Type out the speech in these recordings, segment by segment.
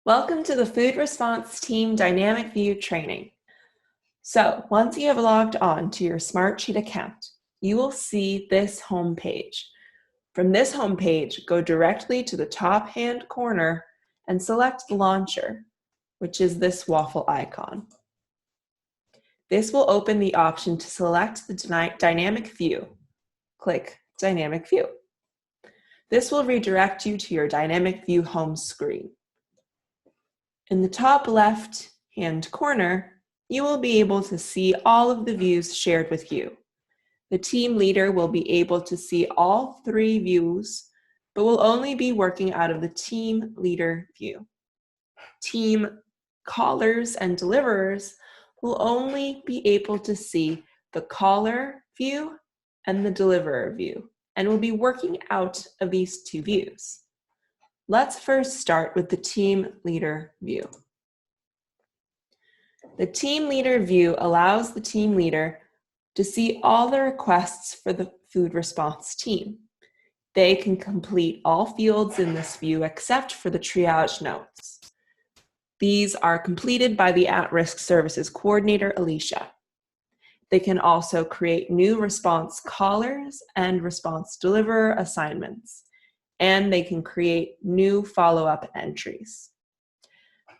Welcome to the Food Response Team Dynamic View training. So once you have logged on to your Smartsheet account, you will see this home page. From this home page, go directly to the top hand corner and select the launcher, which is this waffle icon. This will open the option to select the dynamic view. Click Dynamic View. This will redirect you to your Dynamic View home screen. In the top left-hand corner, you will be able to see all of the views shared with you. The team leader will be able to see all 3 views, but will only be working out of the team leader view. Team callers and deliverers will only be able to see the caller view and the deliverer view, and will be working out of these 2 views. Let's first start with the team leader view. The team leader view allows the team leader to see all the requests for the food response team. They can complete all fields in this view except for the triage notes. These are completed by the at-risk services coordinator, Alicia. They can also create new response callers and response deliverer assignments, and they can create new follow-up entries.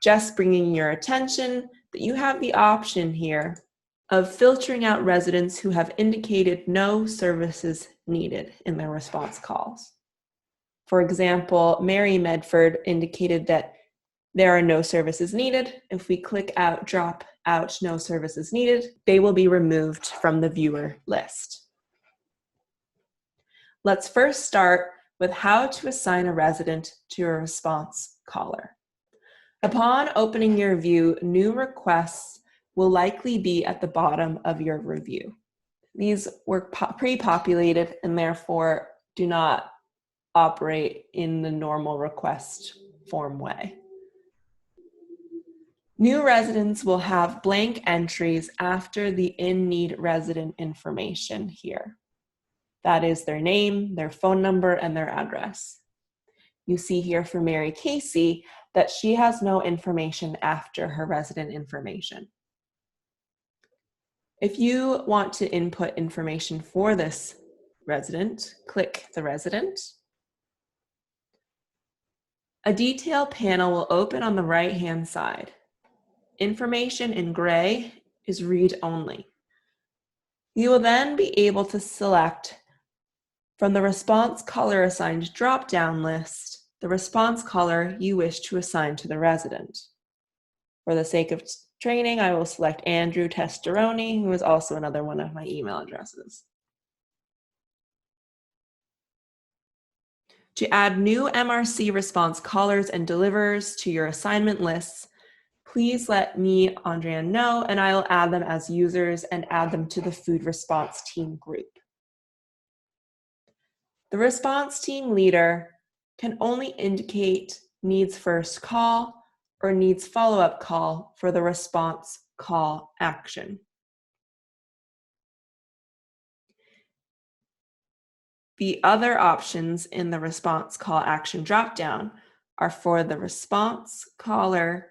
Just bringing your attention that you have the option here of filtering out residents who have indicated no services needed in their response calls. For example, Mary Medford indicated that there are no services needed. If we click out, drop out no services needed, they will be removed from the viewer list. Let's first start with how to assign a resident to a response caller. Upon opening your view, new requests will likely be at the bottom of your review. These were pre-populated and therefore do not operate in the normal request form way. New residents will have blank entries after the in-need resident information here. That is their name, their phone number, and their address. You see here for Mary Casey that she has no information after her resident information. If you want to input information for this resident, click the resident. A detail panel will open on the right-hand side. Information in gray is read-only. You will then be able to select from the response caller assigned drop-down list the response caller you wish to assign to the resident. For the sake of training, I will select Andrew Testoroni, who is also another one of my email addresses. To add new MRC response callers and deliverers to your assignment lists, please let me, Andrea, know, and I will add them as users and add them to the food response team group. The response team leader can only indicate needs first call or needs follow-up call for the response call action. The other options in the response call action dropdown are for the response caller.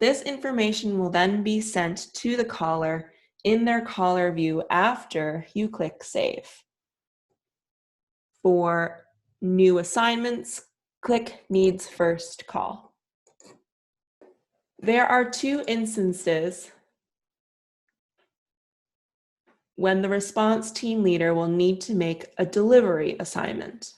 This information will then be sent to the caller in their caller view after you click Save. For new assignments, click Needs First Call. There are 2 instances when the response team leader will need to make a delivery assignment.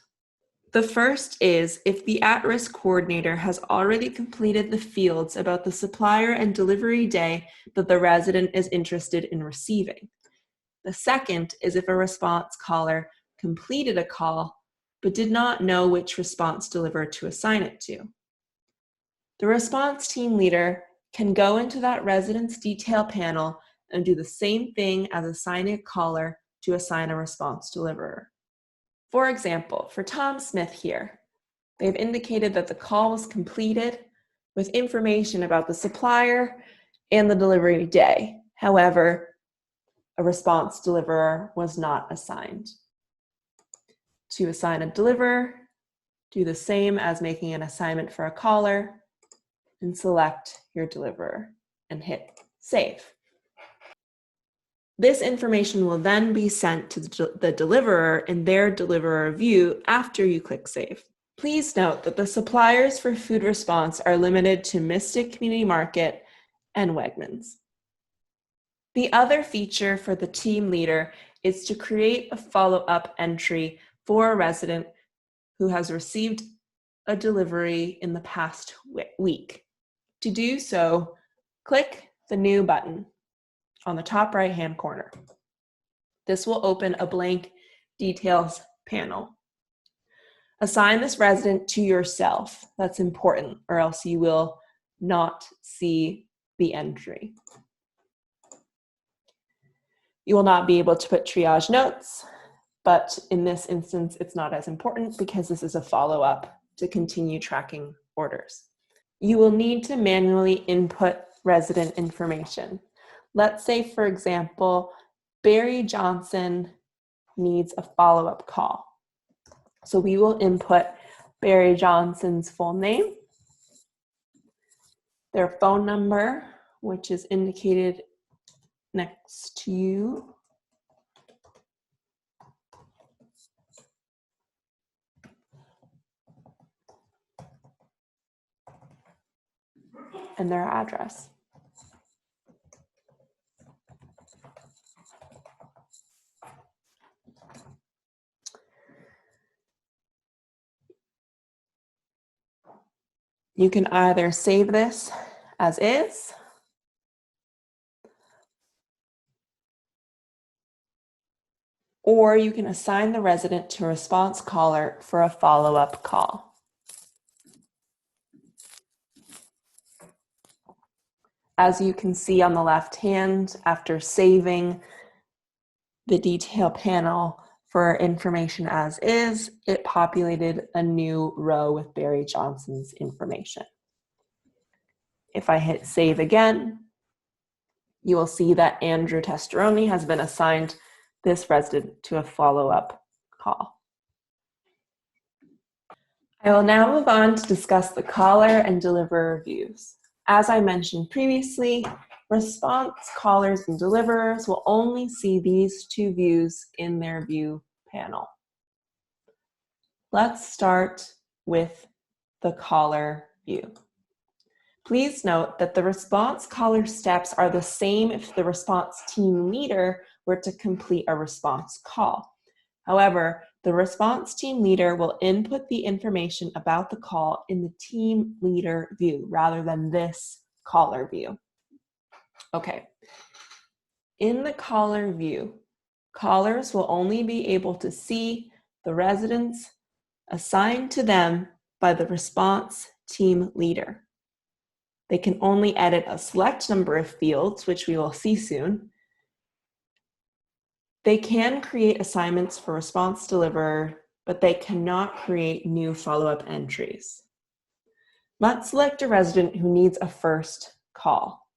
The first is if the at-risk coordinator has already completed the fields about the supplier and delivery day that the resident is interested in receiving. The second is if a response caller completed a call but did not know which response deliverer to assign it to. The response team leader can go into that resident's detail panel and do the same thing as assigning a caller to assign a response deliverer. For example, for Tom Smith here, they've indicated that the call was completed with information about the supplier and the delivery day. However, a response deliverer was not assigned. To assign a deliverer, do the same as making an assignment for a caller and select your deliverer and hit save. This information will then be sent to the deliverer in their deliverer view after you click save. Please note that the suppliers for food response are limited to Mystic Community Market and Wegmans. The other feature for the team leader is to create a follow-up entry for a resident who has received a delivery in the past week. To do so, click the New button on the top right-hand corner. This will open a blank details panel. Assign this resident to yourself. That's important, or else you will not see the entry. You will not be able to put triage notes, but in this instance, it's not as important because this is a follow-up to continue tracking orders. You will need to manually input resident information. Let's say, for example, Barry Johnson needs a follow-up call. So we will input Barry Johnson's full name, their phone number, which is indicated next to you, and their address. You can either save this as is, or you can assign the resident to a response caller for a follow-up call. As you can see on the left hand, after saving the detail panel for information as is, it populated a new row with Barry Johnson's information. If I hit save again, you will see that Andrew Testeroni has been assigned this resident to a follow-up call. I will now move on to discuss the caller and deliverer views. As I mentioned previously, response callers and deliverers will only see these two views in their view panel. Let's start with the caller view. Please note that the response caller steps are the same if the response team leader were to complete a response call. However, the response team leader will input the information about the call in the team leader view rather than this caller view. Okay. In the caller view, callers will only be able to see the residents assigned to them by the response team leader. They can only edit a select number of fields, which we will see soon. They can create assignments for response deliverer, but they cannot create new follow-up entries. Let's select a resident who needs a first call.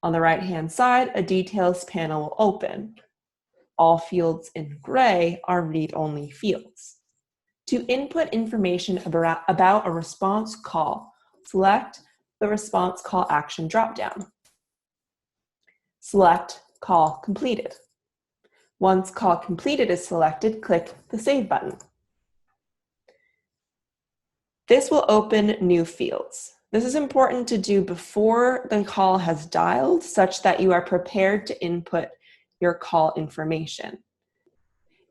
On the right-hand side, a details panel will open. All fields in gray are read-only fields. To input information about a response call, select the response call action dropdown. Select call completed. Once call completed is selected, click the save button. This will open new fields. This is important to do before the call has dialed, such that you are prepared to input your call information.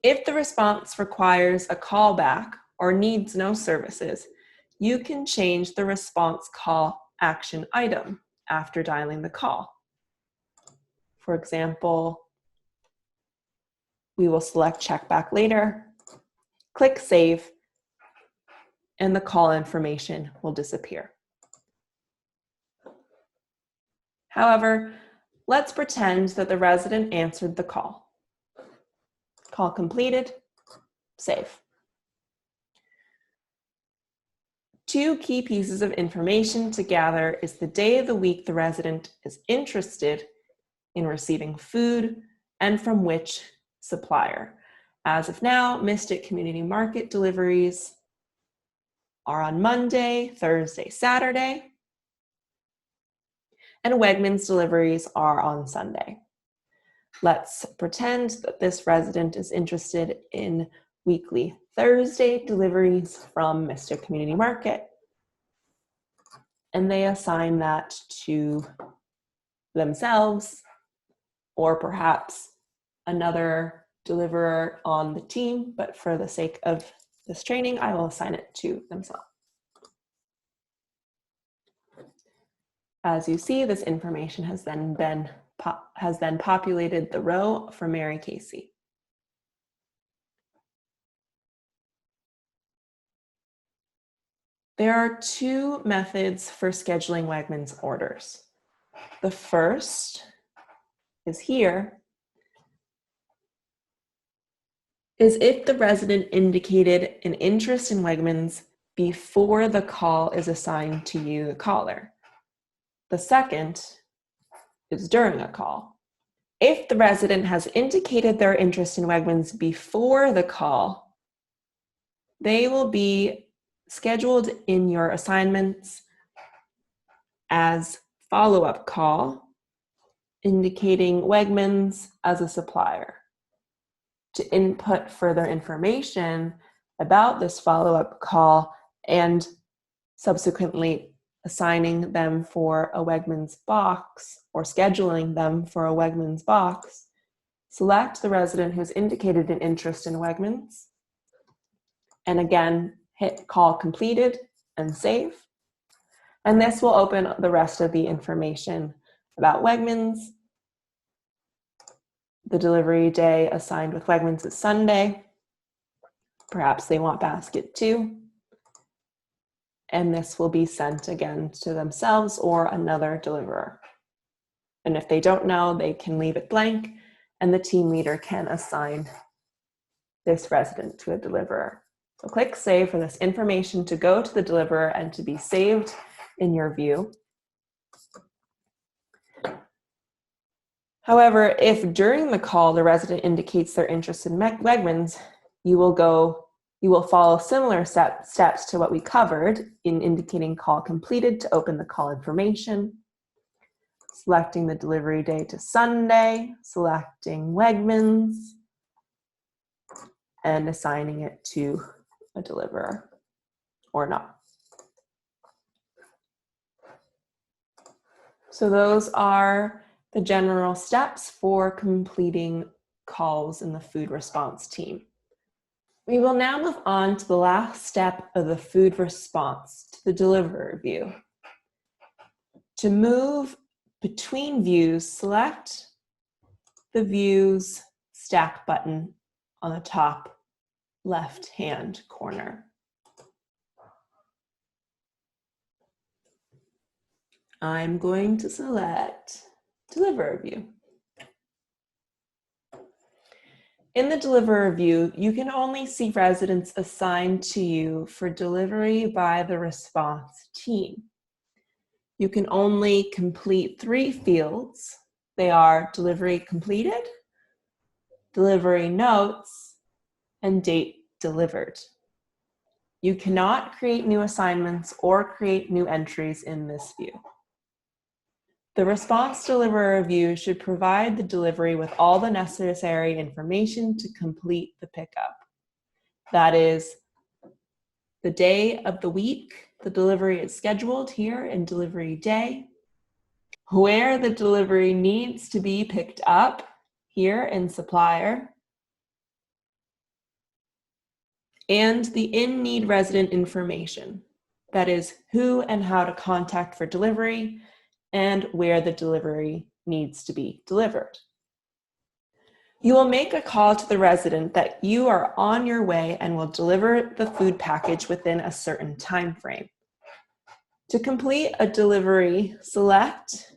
If the response requires a callback or needs no services, you can change the response call action item after dialing the call. For example, we will select check back later, click save, and the call information will disappear. However, let's pretend that the resident answered the call. Call completed, save. Two key pieces of information to gather is the day of the week the resident is interested in receiving food and from which supplier. As of now, Mystic Community Market deliveries are on Monday, Thursday, Saturday, and Wegmans deliveries are on Sunday. Let's pretend that this resident is interested in weekly Thursday deliveries from Mystic Community Market, and they assign that to themselves or perhaps another deliverer on the team, but for the sake of this training, I will assign it to themselves. As you see, this information has then populated the row for Mary Casey. There are two methods for scheduling Wegmans orders. The first is here, is if the resident indicated an interest in Wegmans before the call is assigned to you, the caller. The second is during a call. If the resident has indicated their interest in Wegmans before the call, they will be scheduled in your assignments as follow-up call, indicating Wegmans as a supplier. To input further information about this follow-up call and subsequently assigning them for a Wegmans box or scheduling them for a Wegmans box, select the resident who's indicated an interest in Wegmans, and again, hit call completed and save. And this will open the rest of the information about Wegmans. The delivery day assigned with Wegmans is Sunday. Perhaps they want basket 2. And this will be sent again to themselves or another deliverer. And if they don't know, they can leave it blank, and the team leader can assign this resident to a deliverer. So click Save for this information to go to the deliverer and to be saved in your view. However, if during the call the resident indicates their interest in Wegmans, you will follow similar steps to what we covered in indicating call completed to open the call information, selecting the delivery day to Sunday, selecting Wegmans, and assigning it to a deliverer or not. So those are the general steps for completing calls in the food response team. We will now move on to the last step of the food response, to the deliverer view. To move between views, select the Views Stack button on the top left-hand corner. I'm going to select Deliverer View. In the Deliverer View, you can only see residents assigned to you for delivery by the response team. You can only complete 3 fields. They are delivery completed, delivery notes, and date delivered. You cannot create new assignments or create new entries in this view. The response deliverer view should provide the delivery with all the necessary information to complete the pickup. That is, the day of the week the delivery is scheduled here in delivery day, where the delivery needs to be picked up here in supplier, and the in-need resident information. That is, who and how to contact for delivery and where the delivery needs to be delivered. You will make a call to the resident that you are on your way and will deliver the food package within a certain time frame. To complete a delivery, select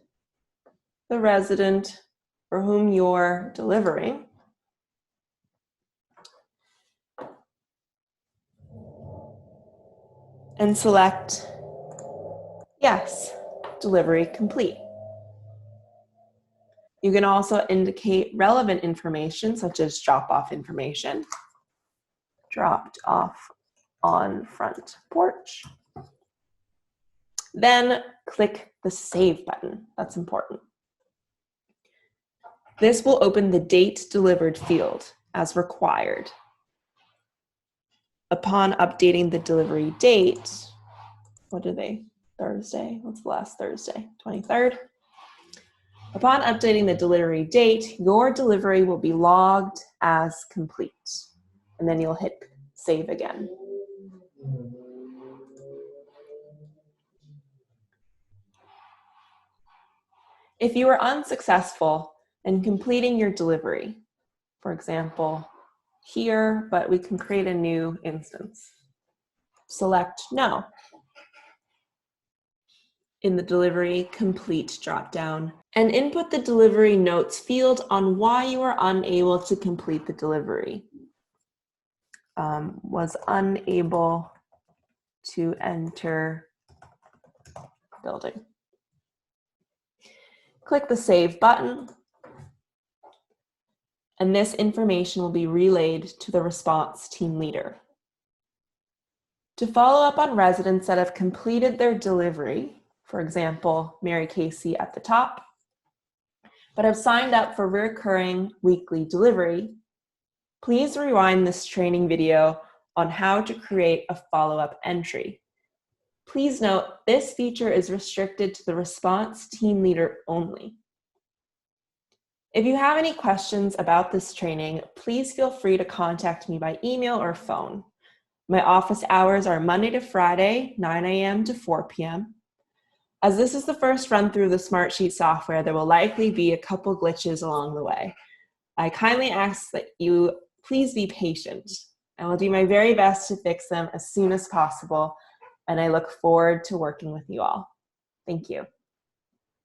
the resident for whom you're delivering, and select Yes, delivery complete. You can also indicate relevant information such as drop-off information dropped off on front porch. Then click the Save button. That's important. This will open the date delivered field as required. Upon updating the delivery date, Thursday? What's the last Thursday? 23rd. Upon updating the delivery date, your delivery will be logged as complete. And then you'll hit Save again. If you are unsuccessful in completing your delivery, for example, here, but we can create a new instance. Select No in the Delivery Complete dropdown and input the delivery notes field on why you are unable to complete the delivery. Was unable to enter building. Click the Save button, and this information will be relayed to the response team leader. To follow up on residents that have completed their delivery, for example, Mary Casey at the top, but have signed up for recurring weekly delivery, please rewind this training video on how to create a follow-up entry. Please note, this feature is restricted to the response team leader only. If you have any questions about this training, please feel free to contact me by email or phone. My office hours are Monday to Friday, 9 a.m. to 4 p.m. As this is the first run through the Smartsheet software, there will likely be a couple glitches along the way. I kindly ask that you please be patient. I will do my very best to fix them as soon as possible, and I look forward to working with you all. Thank you.